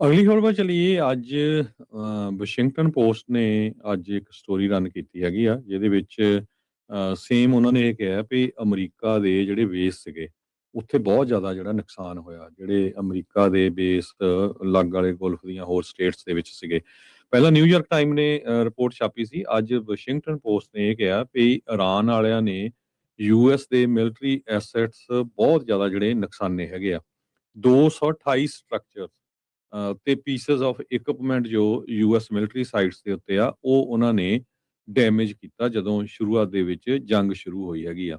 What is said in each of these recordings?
ਅਗਲੀ ਖਬਰ ਵੱਲ ਚਲੀਏ। ਅੱਜ ਵਾਸ਼ਿੰਗਟਨ ਪੋਸਟ ਨੇ ਅੱਜ ਇੱਕ ਸਟੋਰੀ ਰਨ ਕੀਤੀ ਹੈਗੀ ਆ, ਜਿਹਦੇ ਵਿੱਚ ਸੇਮ ਉਹਨਾਂ ਨੇ ਇਹ ਕਿਹਾ ਵੀ ਅਮਰੀਕਾ ਦੇ ਜਿਹੜੇ ਬੇਸ ਸੀਗੇ, ਉੱਥੇ ਬਹੁਤ ਜ਼ਿਆਦਾ ਜਿਹੜਾ ਨੁਕਸਾਨ ਹੋਇਆ। ਜਿਹੜੇ ਅਮਰੀਕਾ ਦੇ ਬੇਸ ਲਾਗੇ ਵਾਲੇ ਗੁਲਫ ਦੀਆਂ ਹੋਰ ਸਟੇਟਸ ਦੇ ਵਿੱਚ ਸੀਗੇ। ਪਹਿਲਾਂ ਨਿਊਯਾਰਕ ਟਾਈਮ ਨੇ ਰਿਪੋਰਟ ਛਾਪੀ ਸੀ। ਅੱਜ ਵਾਸ਼ਿੰਗਟਨ ਪੋਸਟ ਨੇ ਇਹ ਕਿਹਾ ਵੀ ਇਰਾਨ ਵਾਲਿਆਂ ਨੇ ਯੂਐਸ ਦੇ ਮਿਲਟਰੀ ਐਸੈਟਸ ਬਹੁਤ ਜ਼ਿਆਦਾ ਜਿਹੜੇ ਨੁਕਸਾਨੇ ਹੈਗੇ ਆ। 228 ਸਟਰਕਚਰ ਤੇ ਪੀਸਸ ਆਫ ਇਕਵਿਪਮੈਂਟ ਜੋ ਯੂਐਸ ਮਿਲਟਰੀ ਸਾਈਟਸ ਦੇ ਉੱਤੇ ਆ, ਉਹ ਉਹਨਾਂ ਨੇ ਡੈਮੇਜ ਕੀਤਾ ਜਦੋਂ ਸ਼ੁਰੂਆਤ ਦੇ ਵਿੱਚ ਜੰਗ ਸ਼ੁਰੂ ਹੋਈ ਹੈਗੀ ਆ।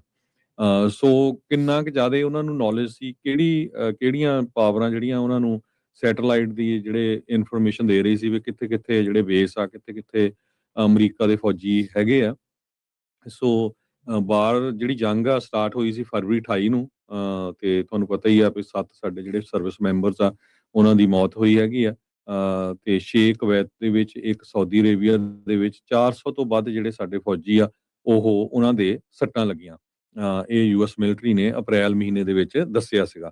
ਸੋ ਕਿੰਨਾ ਕੁ ਜ਼ਿਆਦਾ ਉਹਨਾਂ ਨੂੰ ਨੌਲੇਜ ਸੀ, ਕਿਹੜੀਆਂ ਪਾਵਰਾਂ ਜਿਹੜੀਆਂ ਉਹਨਾਂ ਨੂੰ ਸੈਟੇਲਾਈਟ ਦੀ ਜਿਹੜੇ ਇਨਫੋਰਮੇਸ਼ਨ ਦੇ ਰਹੀ ਸੀ ਵੀ ਕਿੱਥੇ ਕਿੱਥੇ ਜਿਹੜੇ ਬੇਸ ਆ, ਕਿੱਥੇ ਕਿੱਥੇ ਅਮਰੀਕਾ ਦੇ ਫੌਜੀ ਹੈਗੇ ਆ। ਸੋ ਵਾਰ ਜਿਹੜੀ ਜੰਗ ਆ ਸਟਾਰਟ ਹੋਈ ਸੀ ਫਰਵਰੀ 28 ਨੂੰ, ਤੇ ਤੁਹਾਨੂੰ ਪਤਾ ਹੀ ਆ ਵੀ 7 ਸਾਡੇ ਜਿਹੜੇ ਸਰਵਿਸ ਮੈਂਬਰਸ ਆ ਉਹਨਾਂ ਦੀ ਮੌਤ ਹੋਈ ਹੈਗੀ ਆ। ਤੇ 6 ਕੁਵੈਤ ਦੇ ਵਿੱਚ, ਇੱਕ ਸਾਊਦੀ ਅਰੇਬੀਆ ਦੇ ਵਿੱਚ 400 ਤੋਂ ਵੱਧ ਜਿਹੜੇ ਸਾਡੇ ਫੌਜੀ ਆ ਉਹਨਾਂ ਦੇ ਸੱਟਾਂ ਲੱਗੀਆਂ। ਇਹ ਯੂਐਸ ਮਿਲਟਰੀ ਨੇ ਅਪ੍ਰੈਲ ਮਹੀਨੇ ਦੇ ਵਿੱਚ ਦੱਸਿਆ ਸੀਗਾ।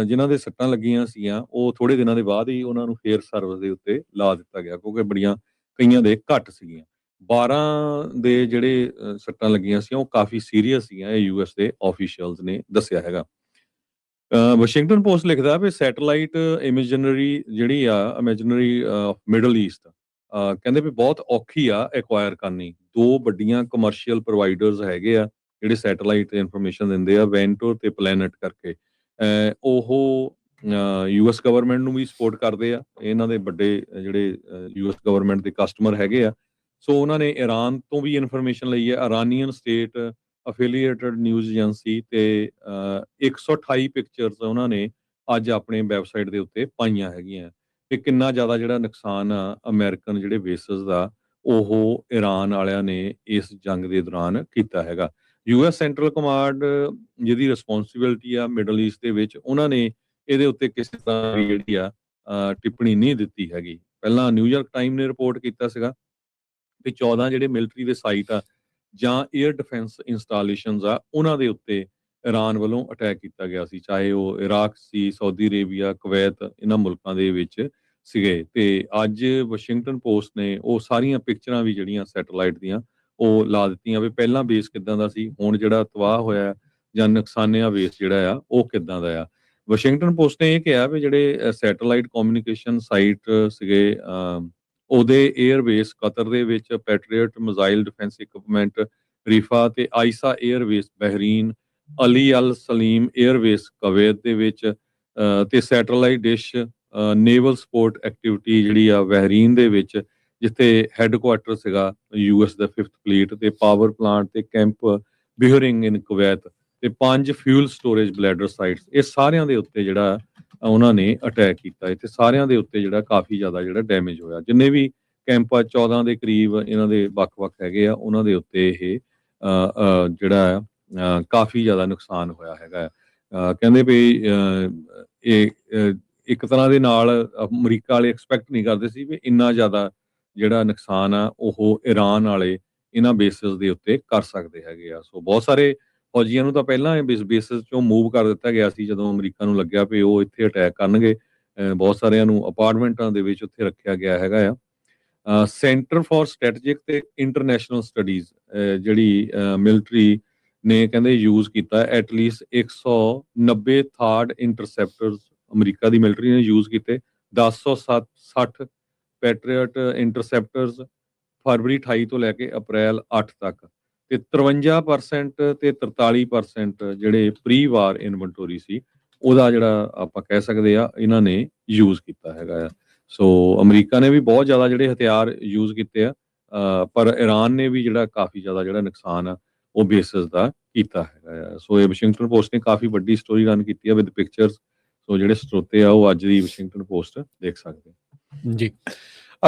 ਜਿਨ੍ਹਾਂ ਦੇ ਸੱਟਾਂ ਲੱਗੀਆਂ ਸੀਗੀਆਂ ਉਹ ਥੋੜੇ ਦਿਨਾਂ ਦੇ ਬਾਅਦ ਹੀ ਉਹਨਾਂ ਨੂੰ ਫੇਰ ਸਰਵਿਸ ਦੇ ਉੱਤੇ ਲਾ ਦਿੱਤਾ ਗਿਆ, ਕਿਉਂਕਿ ਬੜੀਆਂ ਕਈਆਂ ਦੇ ਘੱਟ ਸੀਗੀਆਂ। 12 ਦੇ ਜਿਹੜੇ ਸੱਟਾਂ ਲੱਗੀਆਂ ਸੀ ਉਹ ਕਾਫੀ ਸੀਰੀਅਸ ਸੀਗੀਆਂ, ਇਹ ਯੂਐਸ ਦੇ ਆਫੀਸ਼ੀਅਲਸ ਨੇ ਦੱਸਿਆ ਹੈਗਾ। ਵਾਸ਼ਿੰਗਟਨ ਪੋਸਟ ਲਿਖਦਾ ਵੀ ਸੈਟੇਲਾਈਟ ਇਮੇਜਨਰੀ ਜਿਹੜੀ ਆ ਇਮੇਜਨਰੀ ਮਿਡਲ ਈਸਟ, ਕਹਿੰਦੇ ਵੀ ਬਹੁਤ ਔਖੀ ਆ ਐਕਵਾਇਰ ਕਰਨੀ। ਦੋ ਵੱਡੀਆਂ ਕਮਰਸ਼ੀਅਲ ਪ੍ਰੋਵਾਈਡਰਸ ਹੈਗੇ ਆ ਜਿਹੜੇ ਸੈਟੇਲਾਈਟ ਇਨਫੋਰਮੇਸ਼ਨ ਦਿੰਦੇ ਆ, ਵੈਂਟੋਰ ਤੇ ਪਲੈਨਟ ਕਰਕੇ। ਉਹ ਯੂਐਸ ਗਵਰਨਮੈਂਟ ਨੂੰ ਵੀ ਸਪੋਰਟ ਕਰਦੇ ਆ। ਇਹਨਾਂ ਦੇ ਵੱਡੇ ਜਿਹੜੇ ਯੂਐਸ ਗਵਰਨਮੈਂਟ ਦੇ ਕਸਟਮਰ ਹੈਗੇ ਆ। ਸੋ ਉਹਨਾਂ ਨੇ ਈਰਾਨ ਤੋਂ ਵੀ ਇਨਫੋਰਮੇਸ਼ਨ ਲਈ ਹੈ। Iranian state affiliated news agency ਤੇ 128 ਪਿਕਚਰਸ ਉਹਨਾਂ ਨੇ ਅੱਜ ਆਪਣੇ ਵੈਬਸਾਈਟ ਦੇ ਉੱਤੇ ਪਾਈਆਂ ਹੈਗੀਆਂ ਤੇ ਕਿੰਨਾ ਜ਼ਿਆਦਾ ਜਿਹੜਾ ਨੁਕਸਾਨ ਆ ਅਮਰੀਕਨ ਜਿਹੜੇ ਬੇਸਿਸ ਦਾ ਉਹ ਇਰਾਨ ਵਾਲਿਆਂ ਨੇ ਇਸ ਜੰਗ ਦੇ ਦੌਰਾਨ ਕੀਤਾ ਹੈਗਾ। ਯੂਐਸ ਸੈਂਟਰਲ ਕਮਾਂਡ ਜਿਹਦੀ ਰਿਸਪੌਂਸਿਬਿਲਟੀ ਆ ਮਿਡਲ ਈਸਟ ਦੇ ਵਿੱਚ, ਉਹਨਾਂ ਨੇ ਇਹਦੇ ਉੱਤੇ ਕਿਸੇ ਤਰ੍ਹਾਂ ਦੀ ਜਿਹੜੀ ਆ ਟਿੱਪਣੀ ਨਹੀਂ ਦਿੱਤੀ ਹੈਗੀ। ਪਹਿਲਾਂ ਨਿਊਯਾਰਕ ਟਾਈਮ ਨੇ ਰਿਪੋਰਟ ਕੀਤਾ ਸੀਗਾ ਵੀ 14 ਜਿਹੜੇ ਮਿਲਟਰੀ ਦੇ ਸਾਈਟ ਆ ਜਾਂ 에ਅਰ ਡਿਫੈਂਸ ਇੰਸਟਾਲੇਸ਼ਨਸ ਆ, ਉਹਨਾਂ ਦੇ ਉੱਤੇ ਇਰਾਨ ਵੱਲੋਂ ਅਟੈਕ ਕੀਤਾ ਗਿਆ ਸੀ, ਚਾਹੇ ਉਹ ਇਰਾਕ ਸੀ, ਸਾਊਦੀ ਅਰੇਬੀਆ, ਕੁਵੈਤ, ਇਹਨਾਂ ਮੁਲਕਾਂ ਦੇ ਵਿੱਚ ਸੀਗੇ। ਤੇ ਅੱਜ ਵਾਸ਼ਿੰਗਟਨ ਪੋਸਟ ਨੇ ਉਹ ਸਾਰੀਆਂ ਪਿਕਚਰਾਂ ਵੀ ਜਿਹੜੀਆਂ ਸੈਟੇਲਾਈਟ ਦੀਆਂ ਉਹ ਲਾ ਦਿੱਤੀਆਂ ਵੀ ਪਹਿਲਾਂ ਬੇਸ ਕਿੱਦਾਂ ਦਾ ਸੀ, ਹੁਣ ਜਿਹੜਾ ਤਬਾਹ ਹੋਇਆ ਜਾਂ ਨੁਕਸਾਨਿਆ ਬੇਸ ਜਿਹੜਾ ਆ ਉਹ ਕਿੱਦਾਂ ਦਾ ਆ। ਵਾਸ਼ਿੰਗਟਨ ਪੋਸਟ ਨੇ ਇਹ ਕਿਹਾ ਵੀ ਜਿਹੜੇ ਸੈਟੇਲਾਈਟ ਕਮਿਊਨੀਕੇਸ਼ਨ ਸਾਈਟ ਸੀਗੇ, ਉਹਦੇ 에ਅਰਬੇਸ ਕਤਰ ਦੇ ਵਿੱਚ, ਪੈਟਰੀਅਟ ਮਿਜ਼ਾਈਲ ਡਿਫੈਂਸ ਇਕਵਿਪਮੈਂਟ ਰੀਫਾ ਤੇ ਆਇਸਾ 에ਅਰਬੇਸ ਬਹਿਰੀਨ, ਅਲੀ ਅਲ ਸਲੀਮ 에ਅਰਬੇਸ ਕੁਵੈਤ ਦੇ ਵਿੱਚ, ਤੇ satellite dish naval support activity ਜਿਹੜੀ ਆ ਬਹਿਰੀਨ ਦੇ ਵਿੱਚ, ਜਿੱਥੇ ਹੈੱਡਕੁਆਟਰ ਸੀਗਾ ਯੂਐਸ ਦਾ 5th ਫਲੀਟ, ਤੇ ਪਾਵਰ ਪਲਾਂਟ ਤੇ ਕੈਂਪ ਬਿਹਰਿੰਗ ਇਨ ਕੁਵੈਤ, ਤੇ 5 ਫਿਊਲ ਸਟੋਰੇਜ ਬਲੈਡਰ ਸਾਈਟਸ। ਇਹ ਸਾਰਿਆਂ ਦੇ ਉੱਤੇ ਜਿਹੜਾ ਉਹਨਾਂ ਨੇ ਅਟੈਕ ਕੀਤਾ ਹੈ ਤੇ ਸਾਰਿਆਂ ਦੇ ਉੱਤੇ ਜਿਹੜਾ ਕਾਫੀ ਜ਼ਿਆਦਾ ਜਿਹੜਾ ਡੈਮੇਜ ਹੋਇਆ। ਜਿੰਨੇ ਵੀ ਕੈਂਪ 14 ਦੇ ਕਰੀਬ ਇਹਨਾਂ ਦੇ ਵੱਖ-ਵੱਖ ਹੈਗੇ ਆ, ਉਹਨਾਂ ਦੇ ਉੱਤੇ ਇਹ ਜਿਹੜਾ ਕਾਫੀ ਜ਼ਿਆਦਾ ਨੁਕਸਾਨ ਹੋਇਆ ਹੈਗਾ। ਕਹਿੰਦੇ ਵੀ ਇਹ ਇੱਕ ਤਰ੍ਹਾਂ ਦੇ ਨਾਲ ਅਮਰੀਕਾ ਵਾਲੇ ਐਕਸਪੈਕਟ ਨਹੀਂ ਕਰਦੇ ਸੀ ਵੀ ਇੰਨਾ ਜ਼ਿਆਦਾ ਜਿਹੜਾ ਨੁਕਸਾਨ ਆ ਉਹ ਇਰਾਨ ਵਾਲੇ ਇਹਨਾਂ ਬੇਸਿਸ ਦੇ ਉੱਤੇ ਕਰ ਸਕਦੇ ਹੈਗੇ ਆ। ਸੋ ਬਹੁਤ ਸਾਰੇ ਫੌਜੀਆਂ ਨੂੰ ਤਾਂ ਪਹਿਲਾਂ ਬੇਸਿਸ ਚੋਂ ਮੂਵ ਕਰ ਦਿੱਤਾ ਗਿਆ ਸੀ ਜਦੋਂ ਅਮਰੀਕਾ ਨੂੰ ਲੱਗਿਆ ਵੀ ਉਹ ਇੱਥੇ ਅਟੈਕ ਕਰਨਗੇ। ਬਹੁਤ ਸਾਰਿਆਂ ਨੂੰ ਅਪਾਰਟਮੈਂਟਾਂ ਦੇ ਵਿੱਚ ਉੱਥੇ ਰੱਖਿਆ ਗਿਆ ਹੈਗਾ ਆ। ਸੈਂਟਰ ਫਾਰ ਸਟ੍ਰੈਟੇਜਿਕ ਤੇ ਇੰਟਰਨੈਸ਼ਨਲ ਸਟੱਡੀਜ਼ ਜਿਹੜੀ ਮਿਲਟਰੀ ਨੇ ਕਹਿੰਦੇ ਯੂਜ਼ ਕੀਤਾ ਐਟਲੀਸਟ 190 ਥਾਰਡ ਇੰਟਰਸੈਪਟਰਸ ਅਮਰੀਕਾ ਦੀ ਮਿਲਟਰੀ ਨੇ ਯੂਜ਼ ਕੀਤੇ। 1060 ਪੈਟਰੀਅਟ ਇੰਟਰਸੈਪਟਰਸ ਫਰਵਰੀ 28 ਤੋਂ ਲੈ ਕੇ ਅਪ੍ਰੈਲ 8 ਤੱਕ, ਤੇ 53% ਤੇ 43% ਜਿਹੜੇ ਪ੍ਰੀ ਵਾਰ ਇਨਵੈਂਟੋਰੀ ਸੀ ਉਹਦਾ ਜਿਹੜਾ ਆਪਾਂ ਕਹਿ ਸਕਦੇ ਆ ਇਹਨਾਂ ਨੇ ਯੂਜ਼ ਕੀਤਾ ਹੈਗਾ ਆ। ਸੋ ਅਮਰੀਕਾ ਨੇ ਵੀ ਬਹੁਤ ਜ਼ਿਆਦਾ ਜਿਹੜੇ ਹਥਿਆਰ ਯੂਜ਼ ਕੀਤੇ ਆ, ਪਰ ਇਰਾਨ ਨੇ ਵੀ ਜਿਹੜਾ ਕਾਫੀ ਜ਼ਿਆਦਾ ਜਿਹੜਾ ਨੁਕਸਾਨ ਆ ਉਹ ਬੇਸਿਸ ਦਾ ਕੀਤਾ ਹੈਗਾ ਆ। ਸੋ ਇਹ ਵਾਸ਼ਿੰਗਟਨ ਪੋਸਟ ਨੇ ਕਾਫੀ ਵੱਡੀ ਸਟੋਰੀ ਰਨ ਕੀਤੀ ਆ ਵਿਦ ਪਿਕਚਰਸ। ਸੋ ਜਿਹੜੇ ਸਰੋਤੇ ਆ ਉਹ ਅੱਜ ਦੀ ਵਾਸ਼ਿੰਗਟਨ ਪੋਸਟ ਦੇਖ ਸਕਦੇ। ਜੀ।